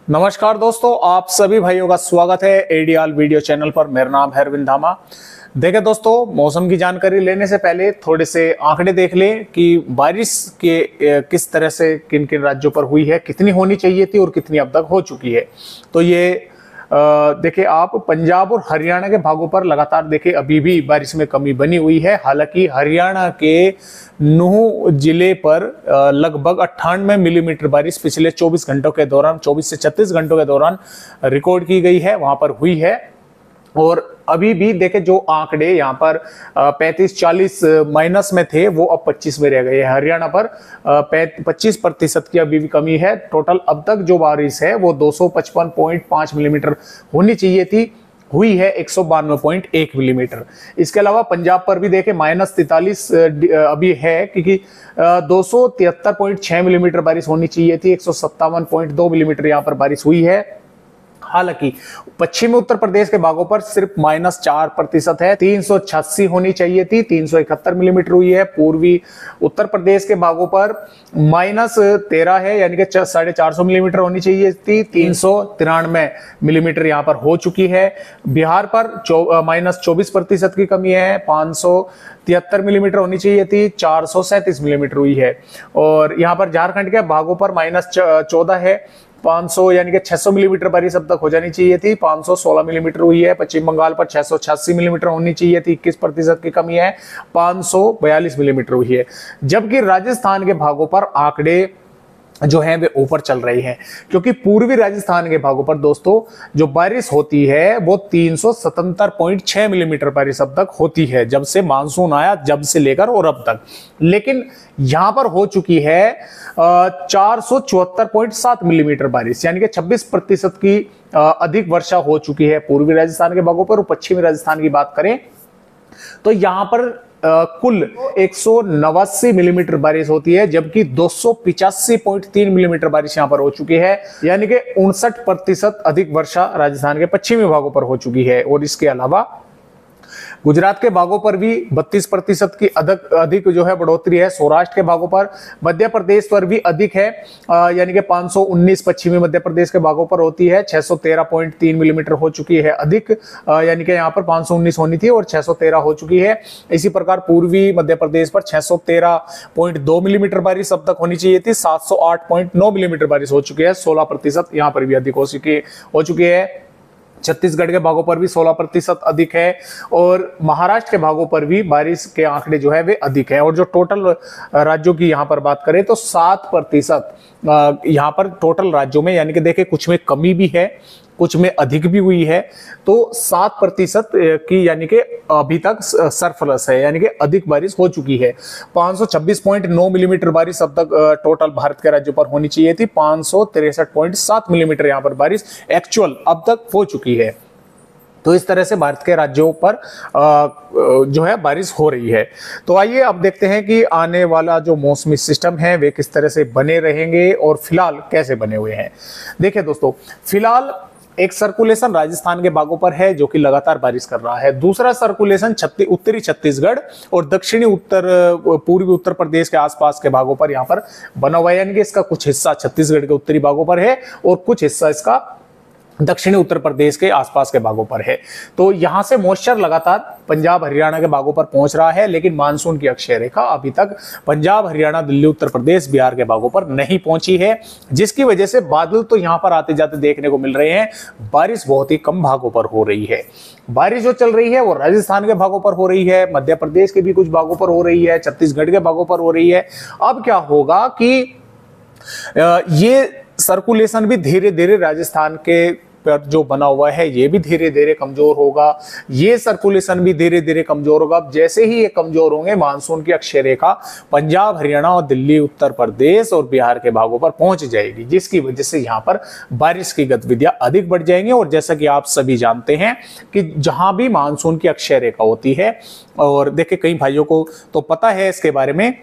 नमस्कार दोस्तों, आप सभी भाइयों का स्वागत है एडीआल वीडियो चैनल पर। मेरा नाम है अरविंद धामा। देखें दोस्तों, मौसम की जानकारी लेने से पहले थोड़े से आंकड़े देख लें कि बारिश के किस तरह से किन किन राज्यों पर हुई है, कितनी होनी चाहिए थी और कितनी अब तक हो चुकी है। तो ये देखिए, आप पंजाब और हरियाणा के भागों पर लगातार देखिए अभी भी बारिश में कमी बनी हुई है। हालांकि हरियाणा के नूह जिले पर लगभग 98 मिलीमीटर बारिश पिछले 24 घंटों के दौरान 24 से 36 घंटों के दौरान रिकॉर्ड की गई है, वहां पर हुई है। और अभी भी देखे जो आंकड़े यहाँ पर 35-40 माइनस में थे, वो अब 25 में रह गए हैं। हरियाणा पर 25% की अभी भी कमी है। टोटल अब तक जो बारिश है वो 255.5 मिलीमीटर होनी चाहिए थी, हुई है 192.1 मिलीमीटर। इसके अलावा पंजाब पर भी देखे -43 अभी है, क्योंकि 273.6 मिलीमीटर बारिश होनी चाहिए थी, 157.2 मिलीमीटर यहाँ पर बारिश हुई है। हालांकि पश्चिमी उत्तर प्रदेश के भागों पर सिर्फ -4% है, 386 होनी चाहिए थी, 371 मिलीमीटर हुई है। पूर्वी उत्तर प्रदेश के भागों पर -13 है, यानी कि 450 मिलीमीटर होनी चाहिए थी, 393 मिलीमीटर यहाँ पर हो चुकी है। बिहार पर -24% की कमी है, 573 मिलीमीटर होनी चाहिए थी, 437 मिलीमीटर हुई है। और यहाँ पर झारखंड के भागों पर -14 है, 500 यानी कि 600 मिलीमीटर बारिश अब तक हो जानी चाहिए थी, 516 मिलीमीटर हुई है। पश्चिम बंगाल पर 686 मिलीमीटर होनी चाहिए थी, 21% की कमी है, 542 मिलीमीटर हुई है। जबकि राजस्थान के भागों पर आंकड़े जो है वे ऊपर चल रही हैं, क्योंकि पूर्वी राजस्थान के भागों पर दोस्तों जो बारिश होती है वो 377.6 मिलीमीटर बारिश अब तक होती है, जब से मानसून आया, जब से लेकर और अब तक। लेकिन यहां पर हो चुकी है 474.7 मिलीमीटर बारिश, यानी कि 26% की अधिक वर्षा हो चुकी है पूर्वी राजस्थान के भागों पर। और पश्चिमी राजस्थान की बात करें तो यहां पर कुल 189 मिलीमीटर बारिश होती है, जबकि 285.3 मिलीमीटर बारिश यहां पर हो चुकी है, यानी कि 59% अधिक वर्षा राजस्थान के पश्चिमी भागों पर हो चुकी है। और इसके अलावा गुजरात के भागों पर भी 32% की अधिक जो है बढ़ोतरी है। सौराष्ट्र के भागों पर, मध्य प्रदेश पर भी अधिक है, यानी कि 519 पश्चिमी मध्य प्रदेश के भागों पर होती है, 613.3 मिलीमीटर हो चुकी है अधिक, यानी कि यहाँ पर 519 होनी थी और 613 हो चुकी है। इसी प्रकार पूर्वी मध्य प्रदेश पर 613.2 मिलीमीटर बारिश अब तक होनी चाहिए थी, 708.9 मिलीमीटर बारिश हो चुकी है, 16% यहाँ पर भी अधिक हो चुकी है। छत्तीसगढ़ के भागों पर भी 16% अधिक है। और महाराष्ट्र के भागों पर भी बारिश के आंकड़े जो है वे अधिक है। और जो टोटल राज्यों की यहाँ पर बात करें तो 7% यहाँ पर टोटल राज्यों में, यानी कि देखिए कुछ में कमी भी है, कुछ में अधिक भी हुई है, तो 7% की यानी कि अभी तक सरप्लस है, यानी कि अधिक बारिश हो चुकी है। 526.9 मिलीमीटर बारिश अब तक टोटल भारत के राज्यों पर होनी चाहिए थी, 563.7 मिलीमीटर यहाँ पर बारिश एक्चुअल अब तक हो चुकी है। तो इस तरह से भारत के राज्यों पर जो है बारिश हो रही है। तो आइए अब देखते हैं कि आने वाला जो मौसमी सिस्टम है वे किस तरह से बने रहेंगे और फिलहाल कैसे बने हुए हैं। देखिए दोस्तों, फिलहाल एक सर्कुलेशन राजस्थान के भागों पर है जो कि लगातार बारिश कर रहा है। दूसरा सर्कुलेशन उत्तरी छत्तीसगढ़ और दक्षिणी पूर्वी उत्तर प्रदेश के आसपास के भागों पर यहाँ पर बना हुआ है, यानी कि इसका कुछ हिस्सा छत्तीसगढ़ के उत्तरी भागों पर है और कुछ हिस्सा इसका दक्षिणी उत्तर प्रदेश के आसपास के भागों पर है। तो यहां से मॉइस्चर लगातार पंजाब हरियाणा के भागों पर पहुंच रहा है, लेकिन मानसून की अक्षय रेखा अभी तक पंजाब हरियाणा दिल्ली उत्तर प्रदेश बिहार के भागों पर नहीं पहुंची है, जिसकी वजह से बादल तो यहां पर आते जाते देखने को मिल रहे हैं, बारिश बहुत ही कम भागों पर हो रही है। बारिश जो चल रही है वो राजस्थान के भागों पर हो रही है, मध्य प्रदेश के भी कुछ भागों पर हो रही है, छत्तीसगढ़ के भागों पर हो रही है। अब क्या होगा कि ये सर्कुलेशन भी धीरे धीरे राजस्थान के पर जो बना हुआ है ये भी धीरे धीरे कमजोर होगा, ये सर्कुलेशन भी धीरे धीरे कमजोर होगा। जैसे ही ये कमजोर होंगे, मानसून की अक्षय रेखा पंजाब हरियाणा और दिल्ली उत्तर प्रदेश और बिहार के भागों पर पहुंच जाएगी, जिसकी वजह से यहाँ पर बारिश की गतिविधियां अधिक बढ़ जाएंगी। और जैसा कि आप सभी जानते हैं कि जहां भी मानसून की अक्षय रेखा होती है, और देखिए कई भाइयों को तो पता है इसके बारे में,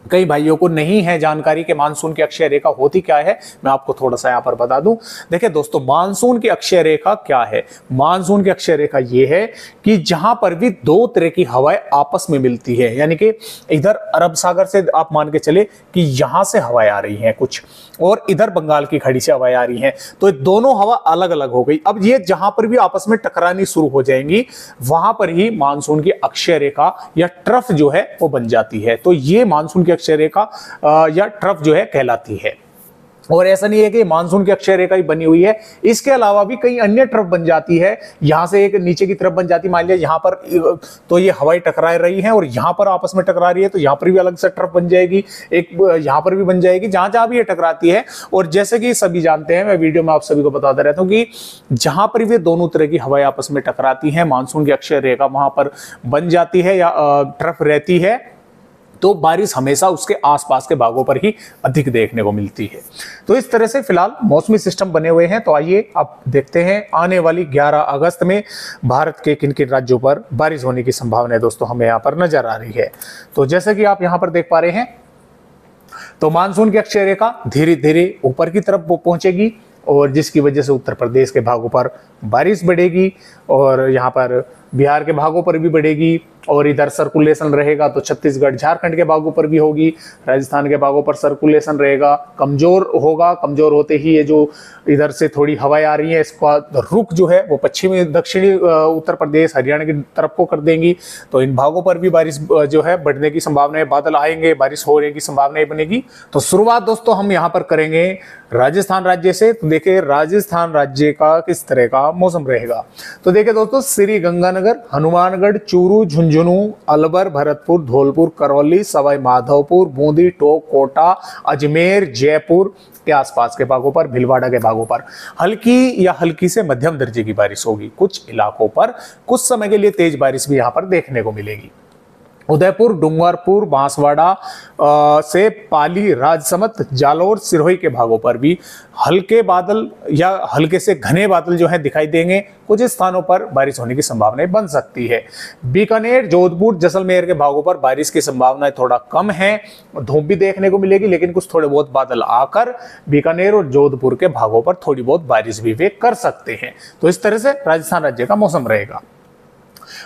कई भाइयों को नहीं है जानकारी कि मानसून की अक्षय रेखा होती क्या है, मैं आपको थोड़ा सा यहां पर बता दूं। देखिए दोस्तों, मानसून की अक्षय रेखा क्या है? मानसून की अक्षय रेखा यह है कि जहां पर भी दो तरह की हवाएं आपस में मिलती है, यानी कि इधर अरब सागर से आप मान के चले कि यहां से हवाएं आ रही हैं कुछ, और इधर बंगाल की खाड़ी से हवाएं आ रही हैं, तो दोनों हवा अलग अलग हो गई। अब ये जहां पर भी आपस में टकरानी शुरू हो जाएंगी, वहां पर ही मानसून की अक्षय रेखा या ट्रफ जो है वो बन जाती है। तो ये मानसून की अक्षय रेखा या ट्रफ जो है कहलाती है। और ऐसा नहीं है कि मानसून की अक्षय रेखा ही बनी हुई है, इसके अलावा भी कई अन्य ट्रफ बन जाती है। यहां से एक नीचे की तरफ बन जाती है, मान लिया यहां पर तो ये हवाएं टकरा रही हैं और यहां पर आपस में टकरा रही है, तो यहां पर भी अलग से ट्रफ बन जाएगी, एक यहां पर भी बन जाएगी, जहां जहां भी ये टकराती है। और जैसे कि सभी जानते हैं, मैं वीडियो में आप सभी को बताता रहता हूं कि जहां पर भी दोनों तरह की हवाएं आपस में टकराती हैं, मानसून की अक्षय रेखा वहां पर बन जाती है या ट्रफ रहती है, तो बारिश हमेशा उसके आसपास के भागों पर ही अधिक देखने को मिलती है। तो इस तरह से फिलहाल मौसमी सिस्टम बने हुए हैं। तो आइए आप देखते हैं आने वाली 11 अगस्त में भारत के किन किन राज्यों पर बारिश होने की संभावना है दोस्तों हमें यहाँ पर नजर आ रही है। तो जैसे कि आप यहाँ पर देख पा रहे हैं, तो मानसून की अक्षय रेखा धीरे धीरे ऊपर की तरफ पहुंचेगी, और जिसकी वजह से उत्तर प्रदेश के भागों पर बारिश बढ़ेगी, और यहाँ पर बिहार के भागों पर भी बढ़ेगी, और इधर सर्कुलेशन रहेगा तो छत्तीसगढ़ झारखंड के भागों पर भी होगी, राजस्थान के भागों पर सर्कुलेशन रहेगा, कमजोर होगा। कमजोर होते ही ये जो इधर से थोड़ी हवाएं आ रही हैं, इसका रुख जो है वो पश्चिमी दक्षिणी उत्तर प्रदेश हरियाणा की तरफ को कर देंगी, तो इन भागों पर भी बारिश जो है बढ़ने की संभावना है, बादल आएंगे, बारिश होने की संभावना बनेगी। तो शुरुआत दोस्तों हम यहाँ पर करेंगे राजस्थान राज्य से। तो देखिए राजस्थान राज्य का किस तरह का मौसम रहेगा। तो देखिए दोस्तों, श्री गंगानगर, हनुमानगढ़, चूरू, झुंझुनू, अलवर, भरतपुर, धौलपुर, करौली, सवाई माधोपुर, बूंदी, टोंक, कोटा, अजमेर, जयपुर के आसपास के भागों पर, भीलवाड़ा के भागों पर हल्की या हल्की से मध्यम दर्जे की बारिश होगी। कुछ इलाकों पर कुछ समय के लिए तेज बारिश भी यहां पर देखने को मिलेगी। उदयपुर, डूंगरपुर, बांसवाड़ा से पाली, राजसमंद, जालौर, सिरोही के भागों पर भी हल्के बादल या हल्के से घने बादल जो है दिखाई देंगे। कुछ स्थानों पर बारिश होने की संभावनाएं बन सकती है। बीकानेर, जोधपुर, जैसलमेर के भागों पर बारिश की संभावनाएं थोड़ा कम है, धूप भी देखने को मिलेगी, लेकिन कुछ थोड़े बहुत बादल आकर बीकानेर और जोधपुर के भागों पर थोड़ी बहुत बारिश भी वे कर सकते हैं। तो इस तरह से राजस्थान राज्य का मौसम रहेगा।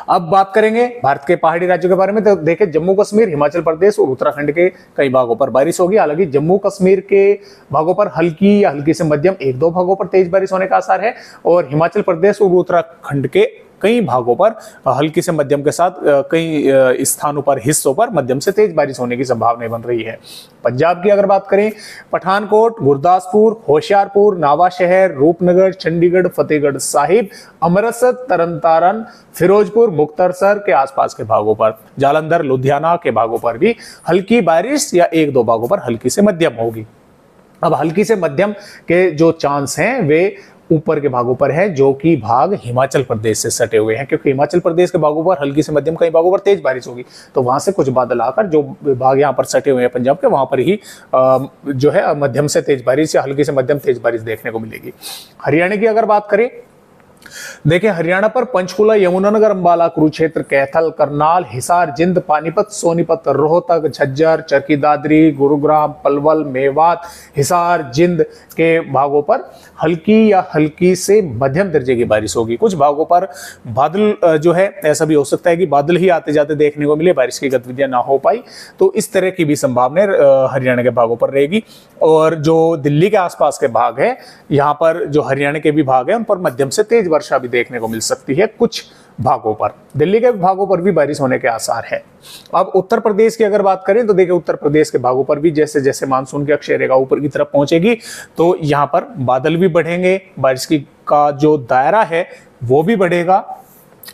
अब बात करेंगे भारत के पहाड़ी राज्यों के बारे में। तो देखिए जम्मू कश्मीर, हिमाचल प्रदेश और उत्तराखंड के कई भागों पर बारिश होगी। हालांकि जम्मू कश्मीर के भागों पर हल्की या हल्की से मध्यम एक दो भागों पर तेज बारिश होने का आसार है, और हिमाचल प्रदेश और उत्तराखंड के कई भागों पर हल्की से मध्यम के साथ कई स्थानों पर, हिस्सों पर मध्यम से तेज बारिश होने की संभावना बन रही है। पंजाब की अगर बात करें, पठानकोट, गुरदासपुर, होशियारपुर, नावाशहर, रूपनगर, चंडीगढ़, फतेहगढ़ साहिब, अमृतसर, तरनतारन, फिरोजपुर, मुक्तसर के आसपास के भागों पर, जालंधर, लुधियाना के भागों पर भी हल्की बारिश या एक दो भागों पर हल्की से मध्यम होगी। अब हल्की से मध्यम के जो चांस हैं वे ऊपर के भागों पर है, जो कि भाग हिमाचल प्रदेश से सटे हुए हैं, क्योंकि हिमाचल प्रदेश के भागों पर हल्की से मध्यम, कई भागों पर तेज बारिश होगी, तो वहां से कुछ बादल आकर जो भाग यहाँ पर सटे हुए हैं पंजाब के, वहां पर ही जो है मध्यम से तेज बारिश या हल्की से मध्यम तेज बारिश देखने को मिलेगी। हरियाणा की अगर बात करें, देखिए हरियाणा पर पंचकुला, यमुनानगर, अंबाला, कुरुक्षेत्र, कैथल, करनाल, हिसार, जिंद, पानीपत, सोनीपत, रोहतक, झज्जर, चरखी दादरी, गुरुग्राम, पलवल, मेवात, हिसार, जिंद के भागों पर हल्की या हल्की से मध्यम दर्जे की बारिश होगी। कुछ भागों पर बादल जो है, ऐसा भी हो सकता है कि बादल ही आते जाते देखने को मिले, बारिश की गतिविधियां ना हो पाई, तो इस तरह की भी संभावना हरियाणा के भागों पर रहेगी। और जो दिल्ली के आसपास के भाग है, यहाँ पर जो हरियाणा के भी भाग है, उन पर मध्यम से तेज वर्षा भी देखने को मिल सकती है। कुछ भागों पर, दिल्ली के भागों पर भी बारिश होने के आसार है। अब उत्तर प्रदेश की अगर बात करें, तो देखिए उत्तर प्रदेश के भागों पर भी जैसे जैसे मानसून की अक्षय रेखा ऊपर की तरफ पहुंचेगी, तो यहाँ पर बादल भी बढ़ेंगे, बारिश की का जो दायरा है वो भी बढ़ेगा,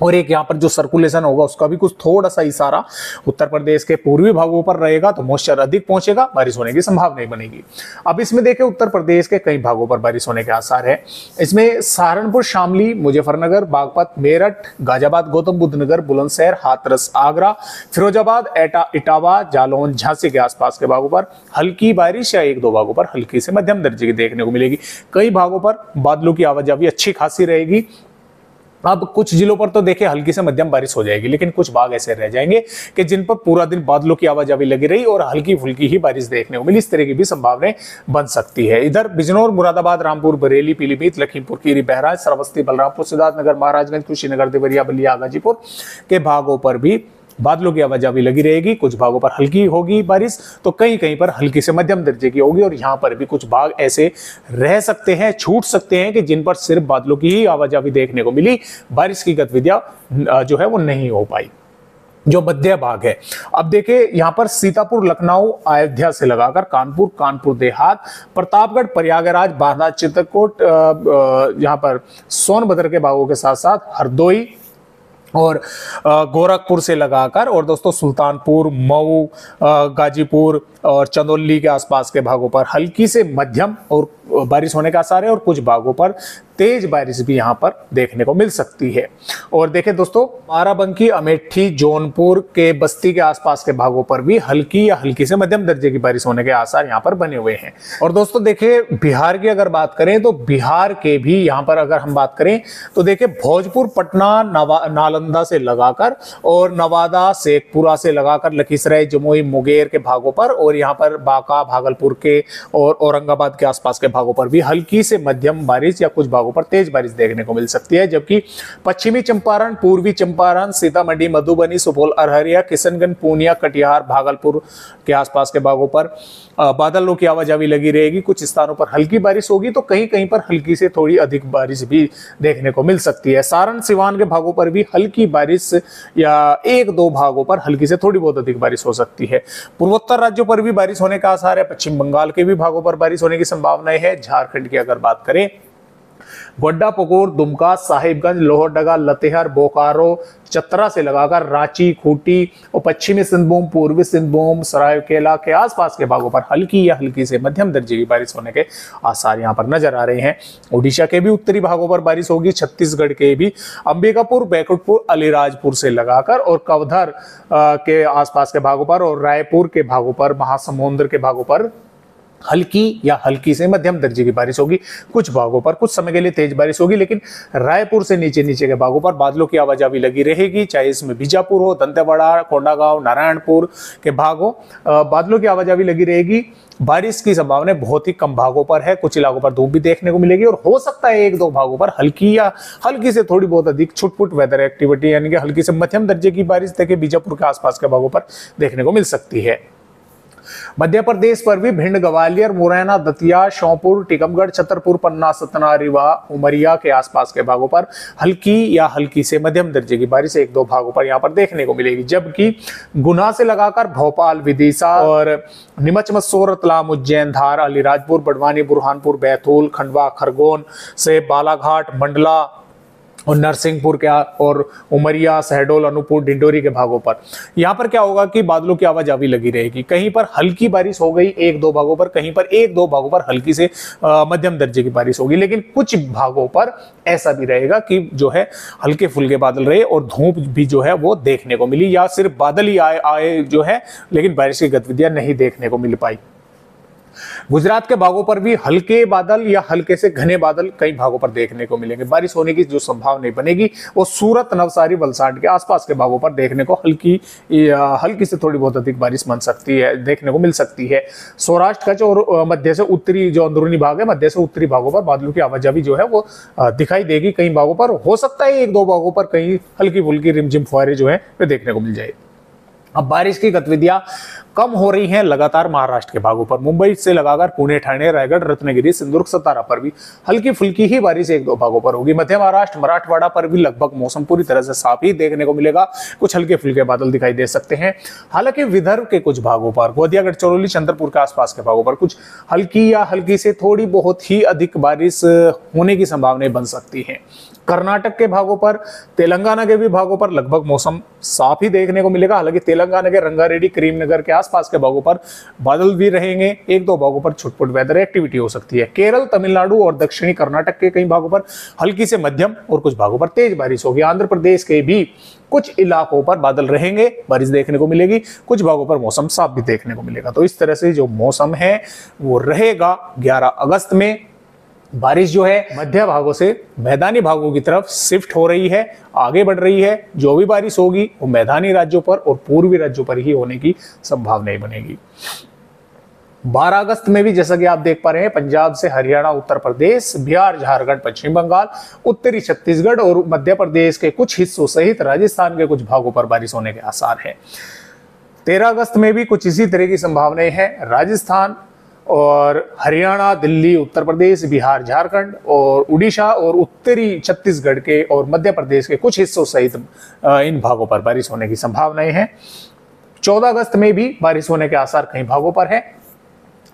और एक यहाँ पर जो सर्कुलेशन होगा उसका भी कुछ थोड़ा सा इशारा उत्तर प्रदेश के पूर्वी भागों पर रहेगा, तो मॉइस्चर अधिक पहुंचेगा, बारिश होने की संभावना बनेगी। अब इसमें देखें उत्तर प्रदेश के कई भागों पर बारिश होने के आसार है। इसमें सहारनपुर, शामली, मुजफ्फरनगर, बागपत, मेरठ, गाजियाबाद, गौतम बुद्ध नगर, बुलंदशहर, हाथरस, आगरा, फिरोजाबाद, इटावा, जालौन, झांसी के आसपास के भागों पर हल्की बारिश या एक दो भागों पर हल्की से मध्यम दर्जे की देखने को मिलेगी। कई भागों पर बादलों की आवाजाही अच्छी खासी रहेगी। अब कुछ जिलों पर तो देखिए हल्की से मध्यम बारिश हो जाएगी, लेकिन कुछ भाग ऐसे रह जाएंगे कि जिन पर पूरा दिन बादलों की आवाजावी लगी रही और हल्की फुल्की ही बारिश देखने को मिली। इस तरह की भी संभावनाएं बन सकती है। इधर बिजनौर, मुरादाबाद, रामपुर, बरेली, पीलीभीत, लखीमपुर खीरी, बहराइच, श्रावस्ती, बलरामपुर, सिद्धार्थनगर, महाराजगंज, कुशीनगर, देवरिया, बलिया, गाजीपुर के भागों पर भी बादलों की आवाजावी लगी रहेगी। कुछ भागों पर हल्की होगी बारिश, तो कहीं कहीं पर हल्की से मध्यम दर्जे की होगी। और यहाँ पर भी कुछ भाग ऐसे रह सकते हैं, छूट सकते हैं कि जिन पर सिर्फ बादलों की ही आवाजावी देखने को मिली, बारिश की गतिविधियां जो है वो नहीं हो पाई। जो मध्य भाग है, अब देखिए यहाँ पर सीतापुर, लखनऊ, अयोध्या से लगाकर कानपुर, कानपुर देहात, प्रतापगढ़, प्रयागराज, बांदा, चित्रकूट, यहाँ पर सोनभद्र के भागों के साथ साथ हरदोई और गोरखपुर से लगाकर, और दोस्तों सुल्तानपुर, मऊ, गाजीपुर और चंदौली के आसपास के भागों पर हल्की से मध्यम और बारिश होने का आसार है। और कुछ भागों पर तेज बारिश भी यहां पर देखने को मिल सकती है। और देखें दोस्तों, बाराबंकी, अमेठी, जौनपुर के बस्ती के आसपास के भागों पर भी हल्की या हल्की से मध्यम दर्जे की बारिश होने के आसार यहां पर बने हुए हैं। और दोस्तों देखिए, बिहार की अगर बात करें तो बिहार के भी यहां पर अगर हम बात करें तो देखिए भोजपुर, पटना, नालंदा से लगाकर और नवादा, शेखपुरा से लगाकर लखीसराय, जमुई, मुंगेर के भागों पर, और यहाँ पर बांका, भागलपुर के और औरंगाबाद के आसपास के भागों पर भी हल्की से मध्यम बारिश या कुछ भागों पर तेज बारिश देखने को मिल सकती है। जबकि पश्चिमी चंपारण, पूर्वी चंपारण, सीतामढ़ी, मधुबनी, सुपौल, अररिया, किशनगंज, पूर्णिया, कटिहार, भागलपुर के आसपास के भागों पर बादलों की आवाजावी लगी रहेगी। कुछ स्थानों पर हल्की बारिश होगी, तो कहीं कहीं पर हल्की से थोड़ी अधिक बारिश भी देखने को मिल सकती है। सारण, सिवान के भागों पर भी हल्की बारिश या एक दो भागों पर हल्की से थोड़ी बहुत अधिक बारिश हो सकती है। पूर्वोत्तर राज्यों पर भी बारिश होने का आसार है। पश्चिम बंगाल के भी भागों पर बारिश होने की संभावनाएं है। झारखंड की अगर बात करें, गोड्डा, पकोर, दुमका, साहिबगंज, लोहरदगा, लतेहर, बोकारो, चतरा से लगाकर रांची, खूंटी और पश्चिमी सिंहभूम, पूर्वी सिंहभूम, सरायकेला के आसपास के भागों पर हल्की या हल्की से मध्यम दर्जे की बारिश होने के आसार यहां पर नजर आ रहे हैं। ओडिशा के भी उत्तरी भागों पर बारिश होगी। छत्तीसगढ़ के भी अंबिकापुर, बैकुंठपुर, अलीराजपुर से लगाकर और कवधर के आसपास के भागों पर और रायपुर के भागों पर, महासमुंद के भागों पर हल्की या हल्की से मध्यम दर्जे की बारिश होगी। कुछ भागों पर कुछ समय के लिए तेज बारिश होगी, लेकिन रायपुर से नीचे नीचे के भागों पर बादलों की आवाजावी लगी रहेगी। चाहे इसमें बीजापुर हो, दंतेवाड़ा, कोंडागांव, नारायणपुर के भागों, बादलों की आवाजावी लगी रहेगी। बारिश की संभावना बहुत ही कम भागों पर है। कुछ इलाकों पर धूप भी देखने को मिलेगी और हो सकता है एक दो भागों पर हल्की या हल्की से थोड़ी बहुत अधिक छुटपुट वेदर एक्टिविटी यानी कि हल्की से मध्यम दर्जे की बारिश देखिए बीजापुर के आसपास के भागों पर देखने को मिल सकती है। मध्य प्रदेश पर भी भिंड, ग्वालियर, मुरैना, दतिया, श्योपुर, टीकमगढ़, छतरपुर, पन्ना, सतना, रीवा, उमरिया के आसपास के भागों पर हल्की या हल्की से मध्यम दर्जे की बारिश एक दो भागों पर यहां पर देखने को मिलेगी। जबकि गुना से लगाकर भोपाल, विदिशा और नीमच, मसूर, रतलाम, उज्जैन, धार, अलीराजपुर, बड़वानी, बुरहानपुर, बैतूल, खंडवा, खरगोन से बालाघाट, मंडला और नरसिंहपुर के और उमरिया, शहडोल, अनूपपुर, डिंडोरी के भागों पर यहां पर क्या होगा कि बादलों की आवाजावी लगी रहेगी। कहीं पर हल्की बारिश हो गई एक दो भागों पर, कहीं पर एक दो भागों पर हल्की से मध्यम दर्जे की बारिश होगी। लेकिन कुछ भागों पर ऐसा भी रहेगा कि जो है हल्के फुल्के बादल रहे और धूप भी जो है वो देखने को मिली, या सिर्फ बादल ही आए जो है, लेकिन बारिश की गतिविधियां नहीं देखने को मिल पाई। गुजरात के भागों पर भी हल्के बादल या हल्के से घने बादल कई भागों पर देखने को मिलेंगे। बारिश होने की जो संभावना बनेगी वो सूरत, नवसारी, वलसाड के आसपास के भागों पर देखने को हल्की से थोड़ी बहुत अधिक बारिश बन सकती है, देखने को मिल सकती है। सौराष्ट्र, कच्छ और मध्य से उत्तरी जो अंदरूनी भाग है, मध्य से उत्तरी भागों पर बादलों की आवाजावी जो है वो दिखाई देगी। कई भागों पर हो सकता है एक दो भागों पर कहीं हल्की फुल्की रिमझिम फुहारे जो है वे देखने को मिल जाए। अब बारिश की गतिविधियां कम हो रही हैं लगातार महाराष्ट्र के भागों पर। मुंबई से लगाकर पुणे, ठाणे, रायगढ़, रत्नागिरी, सिंधुदुर्ग, सतारा पर भी हल्की फुल्की ही बारिश एक दो भागों पर होगी। मध्य महाराष्ट्र, मराठवाड़ा पर भी लगभग मौसम पूरी तरह से साफ ही देखने को मिलेगा। कुछ हल्के फुल्के बादल दिखाई दे सकते हैं। हालांकि विदर्भ के कुछ भागों पर, गोंदिया, गढ़चिरौली, चंद्रपुर के आसपास के भागों पर कुछ हल्की या हल्की से थोड़ी बहुत ही अधिक बारिश होने की संभावनाएं बन सकती हैं। कर्नाटक के भागों पर, तेलंगाना के भी भागों पर लगभग मौसम साफ ही देखने को मिलेगा। हालांकि तेलंगाना के रंगारेड्डी, करीमनगर के आसपास के भागों पर बादल भी रहेंगे। एक दो भागों पर छुटपुट वेदर एक्टिविटी हो सकती है। केरल, तमिलनाडु और दक्षिणी कर्नाटक के कई भागों पर हल्की से मध्यम और कुछ भागों पर तेज बारिश होगी। आंध्र प्रदेश के भी कुछ इलाकों पर बादल रहेंगे, बारिश देखने को मिलेगी। कुछ भागों पर मौसम साफ भी देखने को मिलेगा। तो इस तरह से जो मौसम है वो रहेगा 11 अगस्त में बारिश जो है मध्य भागों से मैदानी भागों की तरफ शिफ्ट हो रही है, आगे बढ़ रही है। जो भी बारिश होगी वो मैदानी राज्यों पर और पूर्वी राज्यों पर ही होने की संभावना बनेगी। 12 अगस्त में भी जैसा कि आप देख पा रहे हैं, पंजाब से हरियाणा, उत्तर प्रदेश, बिहार, झारखंड, पश्चिम बंगाल, उत्तरी छत्तीसगढ़ और मध्य प्रदेश के कुछ हिस्सों सहित राजस्थान के कुछ भागों पर बारिश होने के आसार हैं। 13 अगस्त में भी कुछ इसी तरह की संभावनाएं हैं। राजस्थान और हरियाणा, दिल्ली, उत्तर प्रदेश, बिहार, झारखंड और उड़ीसा और उत्तरी छत्तीसगढ़ के और मध्य प्रदेश के कुछ हिस्सों सहित इन भागों पर बारिश होने की संभावनाएं हैं। 14 अगस्त में भी बारिश होने के आसार कई भागों पर है।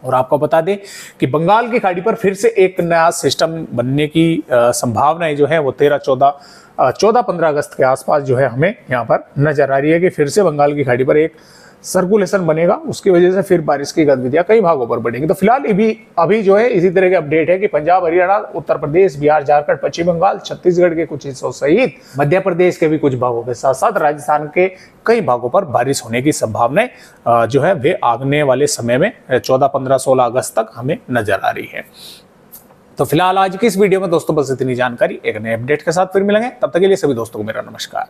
और आपको बता दें कि बंगाल की खाड़ी पर फिर से एक नया सिस्टम बनने की संभावनाएं जो है वो 14-15 अगस्त के आसपास जो है हमें यहाँ पर नजर आ रही है कि फिर से बंगाल की खाड़ी पर एक सर्कुलेशन बनेगा। उसकी वजह से फिर बारिश की गतिविधियां कई भागों पर बढ़ेंगी। तो फिलहाल अभी जो है इसी तरह के अपडेट है कि पंजाब, हरियाणा, उत्तर प्रदेश, बिहार, झारखंड, पश्चिम बंगाल, छत्तीसगढ़ के कुछ हिस्सों सहित मध्य प्रदेश के भी कुछ भागों के साथ साथ राजस्थान के कई भागों पर बारिश होने की संभावनाएं जो है वे आगने वाले समय में 14, 15, 16 अगस्त तक हमें नजर आ रही है। तो फिलहाल आज की इस वीडियो में दोस्तों बस इतनी जानकारी। एक नए अपडेट के साथ फिर मिलेंगे, तब तक के लिए सभी दोस्तों को मेरा नमस्कार।